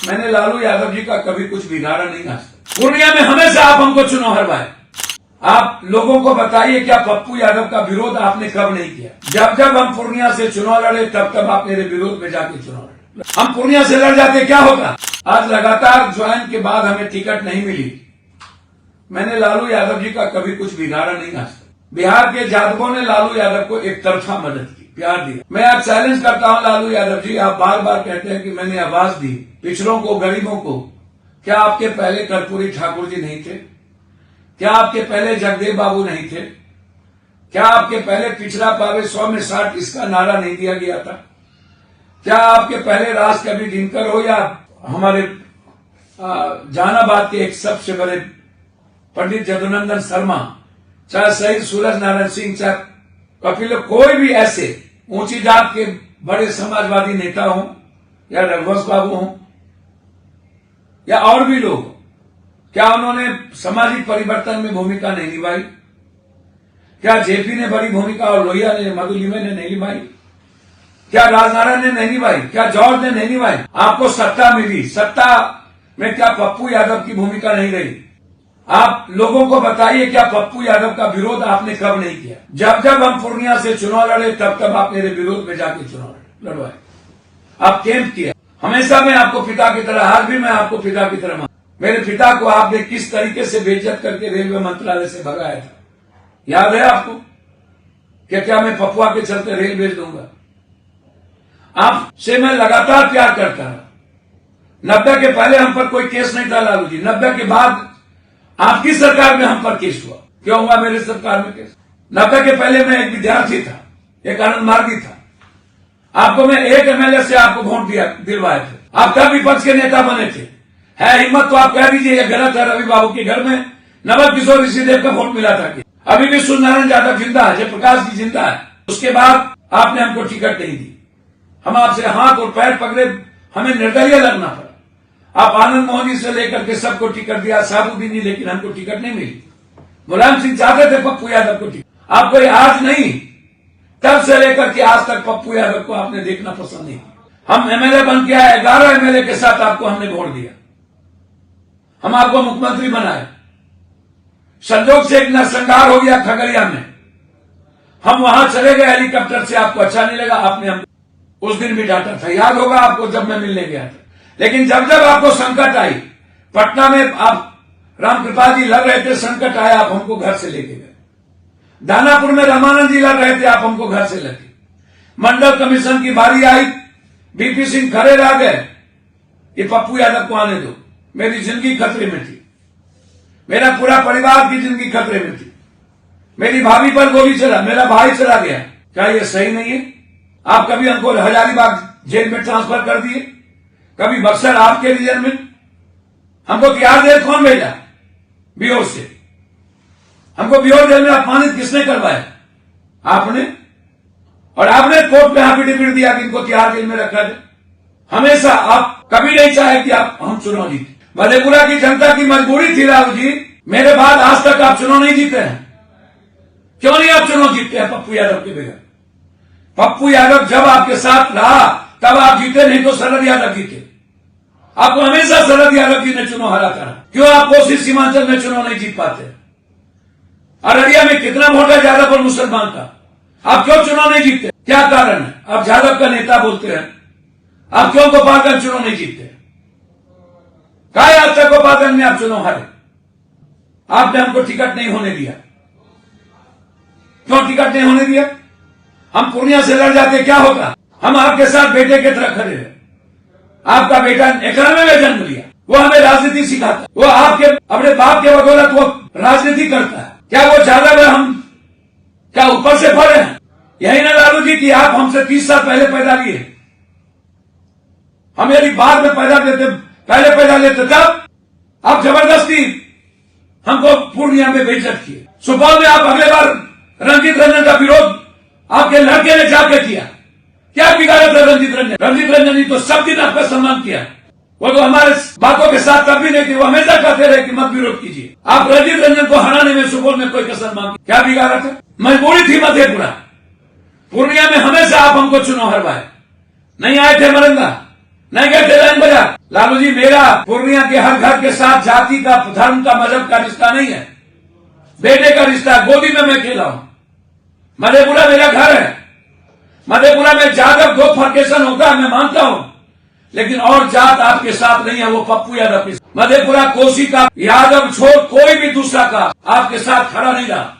मैंने लालू यादव जी का कभी कुछ बिगाड़ा नहीं आज तक। पूर्णिया में हमेशा आप हमको चुनाव हरवाए। आप लोगों को बताइए क्या पप्पू यादव का विरोध आपने कब नहीं किया? जब जब हम पूर्णिया से चुनाव लड़े तब तब आप मेरे विरोध में जाके चुनाव लड़े। हम पूर्णिया से लड़ जाते क्या होता? आज लगातार ज्वाइन के बाद हमें टिकट नहीं मिली। मैंने लालू यादव जी का कभी कुछ बिगाड़ा नहीं आज तक। बिहार के जादवों ने लालू यादव को एक तरफा मदद की, प्यार दिया। मैं आज चैलेंज करता हूं लालू यादव जी, आप बार बार कहते हैं कि मैंने आवाज दी पिछड़ों को, गरीबों को। क्या आपके पहले कर्पूरी ठाकुर जी नहीं थे? क्या आपके पहले जगदेव बाबू नहीं थे? क्या आपके पहले पिछड़ा पावे 100 में 60 इसका नारा नहीं दिया गया था? क्या आपके पहले राज कवि दिनकर हो या हमारे जहानाबाद के एक सबसे बड़े पंडित जदुनंदन शर्मा, चाहे शहीद सूरज नारायण सिंह, चाहे कपिल, कोई भी ऐसे ऊंची जात के बड़े समाजवादी नेता हो या रघुवंश बाबू हो या और भी लोग, क्या उन्होंने सामाजिक परिवर्तन में भूमिका नहीं निभाई? क्या जेपी ने बड़ी भूमिका और लोहिया ने, मधुलिमे ने नहीं निभाई? क्या राजनारायण ने नहीं निभाई? क्या जॉर्ज ने नहीं निभाई? आपको सत्ता मिली, सत्ता में क्या पप्पू यादव की भूमिका नहीं रही? आप लोगों को बताइए क्या पप्पू यादव का विरोध आपने कब नहीं किया? जब जब हम पूर्णिया से चुनाव लड़े तब तब आप मेरे विरोध में जाके चुनाव लड़वाए। आप कैंप किया। हमेशा मैं आपको पिता की तरह, आज भी मैं आपको पिता की तरह, मेरे पिता को आपने किस तरीके से बेइज्जत करके रेलवे मंत्रालय से भगाया था, याद है आपको? क्या मैं पपुआ के चलते रेल भेज दूंगा? आपसे मैं लगातार प्यार करता रहा। 90 के पहले हम पर कोई केस नहीं था लालू जी। 90 के बाद आपकी सरकार में हम पर केस हुआ। क्यों हुआ मेरे सरकार में केस? 90 के पहले मैं एक विद्यार्थी था, एक आनंद मार्गी था। आपको मैं एक एमएलए से आपको वोट दिलवाए थे। आप तब विपक्ष के नेता बने थे। है हिम्मत तो आप कह दीजिए ये गलत है। रवि बाबू के घर में नवल किशोर ऋषिदेव का वोट मिला था। अभी भी सूर्यनारायण यादव जिंदा है, जयप्रकाश जी जिंदा है। उसके बाद आपने हमको टिकट नहीं दी। हम आपसे हाथ और पैर पकड़े, हमें निर्दलीय लगना पड़ा। आप आनंद मोहन जी से लेकर के सबको टिकट दिया, साबुद्दीन जी, लेकिन हमको टिकट नहीं मिली। मुलायम सिंह चाहते थे पप्पू यादव को टिकट। आपको आज नहीं, तब से लेकर के आज तक पप्पू यादव को आपने देखना पसंद नहीं किया। हम एमएलए बन के आए, 11 एमएलए के साथ आपको हमने वोट दिया। हम आपको मुख्यमंत्री बनाए। संजोग से एक नरसंहार हो गया खगड़िया में, हम वहां चले गए हेलीकॉप्टर से। आपको अच्छा नहीं लगा, आपने हम उस दिन भी डांटा था, याद होगा आपको, जब मैं मिलने गया था। लेकिन जब जब आपको संकट आई, पटना में आप रामकृपाल जी लड़ रहे थे, संकट आया, आप हमको घर से लेके गए। दानापुर में रामानंद जी लड़ रहे थे, आप हमको घर से लेके। मंडल कमीशन की बारी आई, बीपी सिंह खड़े रह गए, ये पप्पू यादव को आने दो। मेरी जिंदगी खतरे में थी, मेरा पूरा परिवार की जिंदगी खतरे में थी। मेरी भाभी पर गोली चला, मेरा भाई चला गया। क्या ये सही नहीं है? आप कभी हमको हजारीबाग जेल में ट्रांसफर कर दिए, कभी बक्सर आपके रीजन में। हमको तिहाड़ जेल कौन भेजा? बिहार से। हमको बिहार जेल में अपमानित किसने करवाया? आपने। और आपने कोर्ट में एफिडेविट दिया कि इनको तिहाड़ जेल में रखा जाए। हमेशा आप कभी नहीं चाहे कि आप हम चुनाव जीते। मधेपुरा की जनता की मजबूरी थी लालू जी, मेरे बाद आज तक आप चुनाव नहीं जीते हैं। क्यों नहीं आप चुनाव जीतते हैं पप्पू यादव के बगैर? पप्पू यादव जब आपके साथ रहा तब आप जीते, नहीं तो शरद यादव जीते। आपको हमेशा शरद यादव जी ने चुनाव हराता रहा। क्यों आप कोसी सीमांचल में चुनाव नहीं जीत पाते? अररिया में कितना वोट है यादव और मुसलमान का? आप क्यों चुनाव नहीं जीतते? क्या कारण है? आप यादव का नेता बोलते हैं, आप क्यों गोपालगंज चुनाव नहीं जीतते? काय आज तक गोपालगंज में आप चुनाव हारे? आपने हमको टिकट नहीं होने दिया। क्यों टिकट नहीं होने दिया? हम पूर्णिया से लड़ जाते क्या होता? हम आपके साथ बेटे की तरह खड़े रहे। आपका बेटा 91 में जन्म लिया, वो हमें राजनीति सिखाता, वो आपके अपने बाप के बदौलत वो राजनीति करता है। क्या वो ज्यादा है? हम क्या ऊपर से पड़े हैं? यही ना लालू जी की आप हमसे 30 साल पहले पैदा लिए, हम यदि बाद में पैदा लेते, पहले पैदा लेते तब आप जबरदस्ती हमको पूर्णिया में बेइज्जत किए। सुपौल में आप अगले बार रंजीत रंजन का विरोध आपके लड़के ने जाके किया। क्या बिगाड़ा था रंजीत रंजन? रंजीत रंजन ने तो सब दिन आपका सम्मान किया। वो तो हमारे बातों के साथ तब भी नहीं थी, वो हमेशा कहते रहे कि मत विरोध कीजिए। आप रंजीत रंजन को हराने में सुपौल में कोई कसर मांगी? क्या बिगाड़ा था? मजबूरी थी मधेपुरा। पूर्णिया में हमेशा आप हमको चुनाव हरवाए। नहीं आए थे मरंगा, नहीं गए थे लाइन बाजार। लालू जी, मेरा पूर्णिया के हर घर के साथ जाति का, धर्म का, मजहब का रिश्ता नहीं है। बेटे का रिश्ता, गोदी में मैं खेला हूं। मधेपुरा मेरा घर है। मधेपुरा में जादव दो फर्केशन होता है, मैं मानता हूं, लेकिन और जात आपके साथ नहीं है, वो पप्पू यादव के। मधेपुरा कोसी का यादव छोड़ कोई भी दूसरा का आपके साथ खड़ा नहीं रहा।